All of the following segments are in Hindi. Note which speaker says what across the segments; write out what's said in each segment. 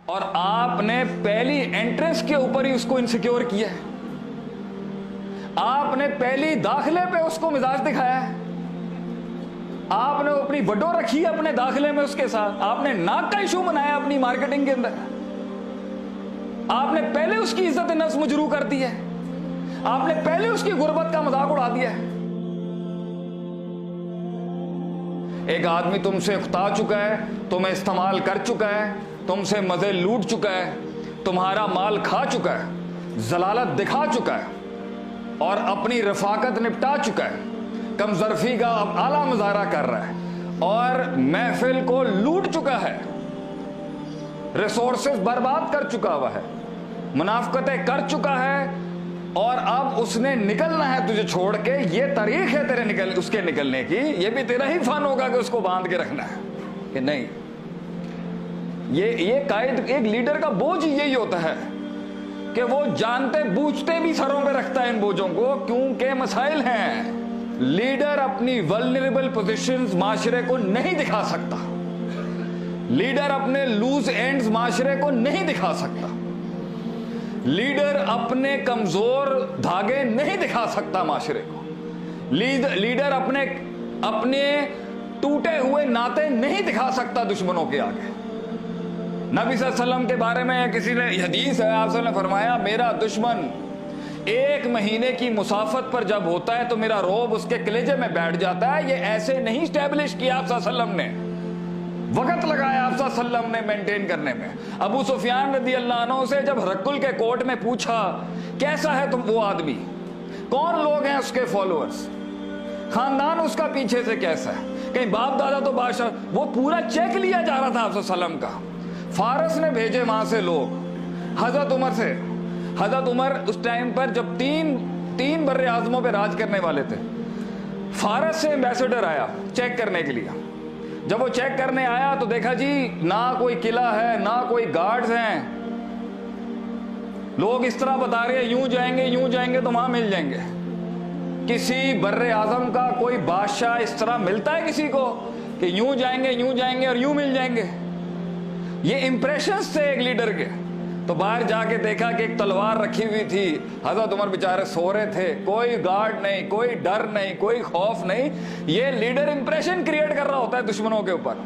Speaker 1: और आपने पहली एंट्रेंस के ऊपर ही उसको इनसिक्योर किया है। आपने पहली दाखिले पे उसको मिजाज दिखाया है। आपने अपनी वडो रखी है अपने दाखिले में उसके साथ। आपने नाक का इशू बनाया अपनी मार्केटिंग के अंदर। आपने पहले उसकी इज्जत नफ्स मुजरू कर दी है। आपने पहले उसकी गुर्बत का मजाक उड़ा दिया है। एक आदमी तुमसे उकता चुका है, तुम्हें इस्तेमाल कर चुका है, तुमसे मजे लूट चुका है, तुम्हारा माल खा चुका है, जलालत दिखा चुका है और अपनी रफाकत निपटा चुका है, कमजरफी का अब आला मुजाहरा कर रहा है और महफिल को लूट चुका है, रिसोर्सेज बर्बाद कर चुका हुआ है, मुनाफकतें कर चुका है और अब उसने निकलना है तुझे छोड़ के। ये तारीख है तेरे उसके निकलने की। ये भी तेरा ही फन होगा कि उसको बांध के रखना है कि नहीं। ये कायद एक लीडर का बोझ यही होता है कि वो जानते बूझते भी सरों पे रखता है इन बोझों को, क्योंकि मसाइल हैं। लीडर अपनी वल्नरेबल पोजीशंस माशरे को नहीं दिखा सकता। लीडर अपने लूज एंड्स माशरे को नहीं दिखा सकता। लीडर अपने कमजोर धागे नहीं दिखा सकता माशरे को। लीडर अपने टूटे हुए नाते नहीं दिखा सकता दुश्मनों के आगे। नबी सल्लल्लाहु अलैहि वसल्लम के बारे में किसी ने हदीस है, आप ने फरमाया मेरा दुश्मन 1 महीने की मुसाफत पर जब होता है तो मेरा रोब उसके कलेजे में बैठ जाता है। ये ऐसे नहीं स्टैब्लिश किया आप सल्लल्लाहु अलैहि वसल्लम ने, वक्त लगाया आप सल्लल्लाहु अलैहि वसल्लम ने मेंटेन करने में। अबू सुफियान रदी अल्लाह अन्हु से जब हरकुल के कोर्ट में पूछा कैसा है तुम वो आदमी, कौन लोग हैं उसके फॉलोअर्स, खानदान उसका पीछे से कैसा है, कहीं बाप दादा तो बादशाह, वो पूरा चेक लिया जा रहा था आप सल्लल्लाहु अलैहि वसल्लम का। फारस ने भेजे वहां से लोग हजरत उमर से। हजरत उमर उस टाइम पर जब तीन बर्रे आजमों पे राज करने वाले थे, फारस से एम्बेसडर आया चेक करने के लिए। जब वो चेक करने आया तो देखा जी ना कोई किला है ना कोई गार्ड्स हैं। लोग इस तरह बता रहे हैं यूं जाएंगे तो वहां मिल जाएंगे। किसी बर्रे आजम का कोई बादशाह इस तरह मिलता है किसी को कि यूं जाएंगे और यूं मिल जाएंगे। ये इंप्रेशंस थे एक लीडर के। तो बाहर जाके देखा कि एक तलवार रखी हुई थी। हजरत उमर बेचारे सो रहे थे, कोई गार्ड नहीं, कोई डर नहीं, कोई खौफ नहीं। ये लीडर इंप्रेशन क्रिएट कर रहा होता है दुश्मनों के ऊपर।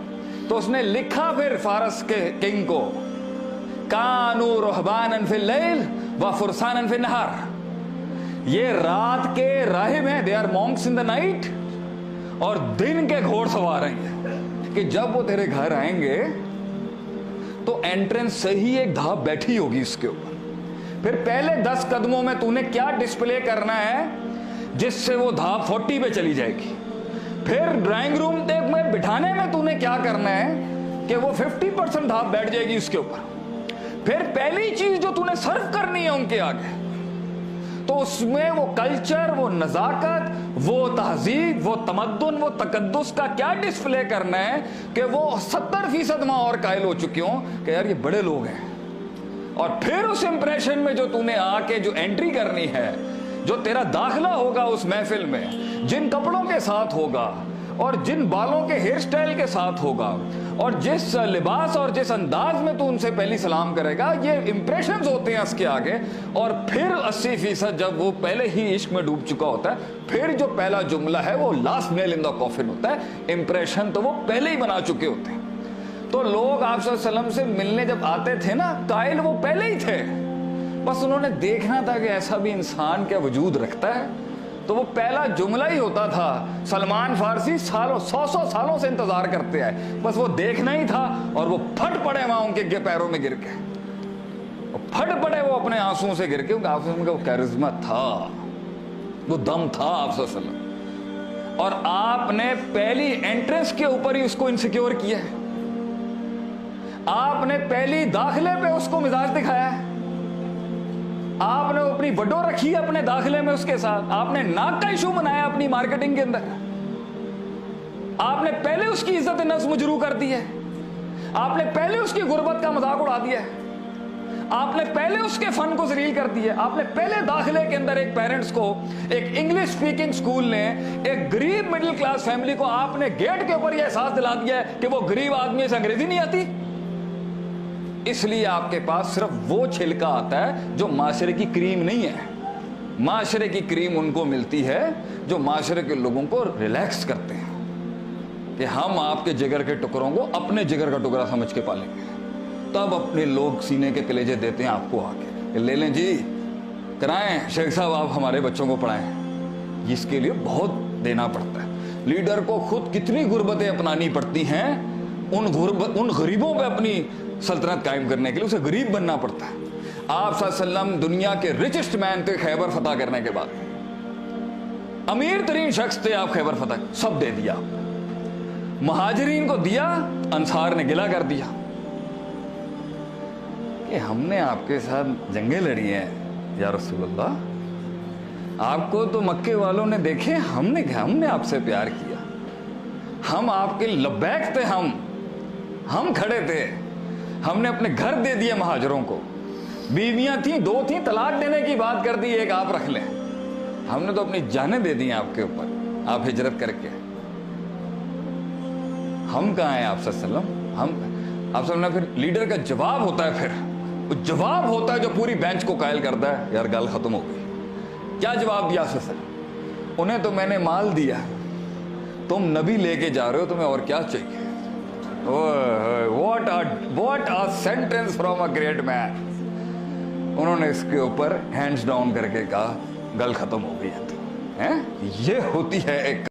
Speaker 1: तो उसने लिखा फिर फारस के किंग को, कानू रुहबानन फिल लैल व फुरसानन फिन नहार। ये रात के राहिब हैं, they are monks in the night, और दिन के घोड़सवार हैं कि जब वो तेरे घर आएंगे तो एंट्रेंस से ही एक धाप बैठी होगी इसके ऊपर। फिर पहले 10 कदमों में तूने क्या डिस्प्ले करना है जिससे वो धाप 40 पे चली जाएगी। फिर ड्राइंग रूम में बिठाने में तूने क्या करना है कि वो 50% धाप बैठ जाएगी उसके ऊपर। फिर पहली चीज जो तूने सर्व करनी है उनके आगे, तो उसमें वो कल्चर, वो नजाकत, वो तहजीब, वो तमद्दुन, वो तकद्दुस का क्या डिस्प्ले करना है कि वो 70% मां और कायल हो चुके हों कि यार ये बड़े लोग हैं। और फिर उस इंप्रेशन में जो तूने आके जो एंट्री करनी है, जो तेरा दाखिला होगा उस महफिल में, जिन कपड़ों के साथ होगा और जिन बालों के हेयर स्टाइल के साथ होगा और जिस लिबास और जिस अंदाज में तू उनसे पहली सलाम करेगा, ये इंप्रेशंस होते हैं उसके आगे। और फिर 80% जब वो पहले ही इश्क में डूब चुका होता है, फिर जो पहला जुमला है वो last nail in the coffin होता है। इंप्रेशन तो वो पहले ही बना चुके होते हैं। तो लोग आप सल्लल्लाहु अलैहि वसल्लम से मिलने जब आते थे ना, कायल वो पहले ही थे, बस उन्होंने देखना था कि ऐसा भी इंसान क्या वजूद रखता है। तो वो पहला जुमला ही होता था। सलमान फारसी सालों 100 सालों से इंतजार करते आए, बस वो देखना ही था। और वो फट पड़े वहां उनके पैरों में गिर के, फट पड़े वो अपने आंसुओं से गिर के। वो कैरिज्मा था, वो दम था आप सल्लल्लाहु अलैहि वसल्लम। और आपने पहली एंट्रेंस के ऊपर ही उसको इनसिक्योर किया है। आपने पहली दाखिले पे उसको मिजाज दिखाया है। आपने अपनी वडो रखी है अपने दाखिले में उसके साथ। आपने नाक का इशू बनाया अपनी मार्केटिंग के अंदर। आपने पहले उसकी इज्जत नफ्स मुजरू कर दी है। आपने पहले उसकी गुर्बत का मजाक उड़ा दिया है। आपने पहले उसके फन को जलील कर दिया। आपने पहले दाखिले के अंदर एक पेरेंट्स को, एक इंग्लिश स्पीकिंग स्कूल ने, एक गरीब मिडिल क्लास फैमिली को आपने गेट के ऊपर यह एहसास दिला दिया है कि वो गरीब आदमी से अंग्रेजी नहीं आती। इसलिए आपके पास सिर्फ वो छिलका आता है जो माशरे की क्रीम नहीं है। माशरे की क्रीम उनको मिलती है जो माशरे के लोगों को रिलैक्स करते हैं कि हम आपके जिगर के टुकड़ों को अपने जिगर का टुकड़ा समझ के पालेंगे। तब अपने लोग सीने के कलेजे देते हैं आपको आके, ले लें जी, कराएं शेख साहब, आप हमारे बच्चों को पढ़ाएं। इसके लिए बहुत देना पड़ता है। लीडर को खुद कितनी गुर्बतें अपनानी पड़ती हैं, उन गरीबों पे अपनी सल्तनत कायम करने के लिए उसे गरीब बनना पड़ता है। आप सल्लल्लाहु अलैहि वसल्लम दुनिया के रिचेस्ट मैन थे खैबर फतह करने के बाद, अमीर तरीन शख्स थे आप खैबर फतह, सब दे दिया। महाजिरीन को दिया, अंसार ने गिला कर दिया कि हमने आपके साथ जंगें लड़ी हैं या रसूलुल्लाह, आपको तो मक्के वालों ने देखे, हमने आपसे प्यार किया, हम आपके लब्बैक थे, हम खड़े थे, हमने अपने घर दे दिए महाजरों को, बीवियां थी, 2 थी, तलाक देने की बात कर दी, एक आप रख लें, हमने तो अपनी जानें दे दी आपके ऊपर, आप हिजरत करके। हम कहाँ हैं आप सल्लल्लाहु अलैहि वसल्लम? हम आप सब फिर लीडर का जवाब होता है, फिर वो जवाब होता है जो पूरी बेंच को कायल करता है, यार गल खत्म हो गई। क्या जवाब दिया सल्लल्लाहु? उन्हें तो मैंने माल दिया, तुम नबी लेके जा रहे हो, तुम्हें और क्या चाहिए? What a sentence from a great man. उन्होंने इसके ऊपर हैंड्स डाउन करके कहा, गल खत्म हो गई है। तो ये होती है एक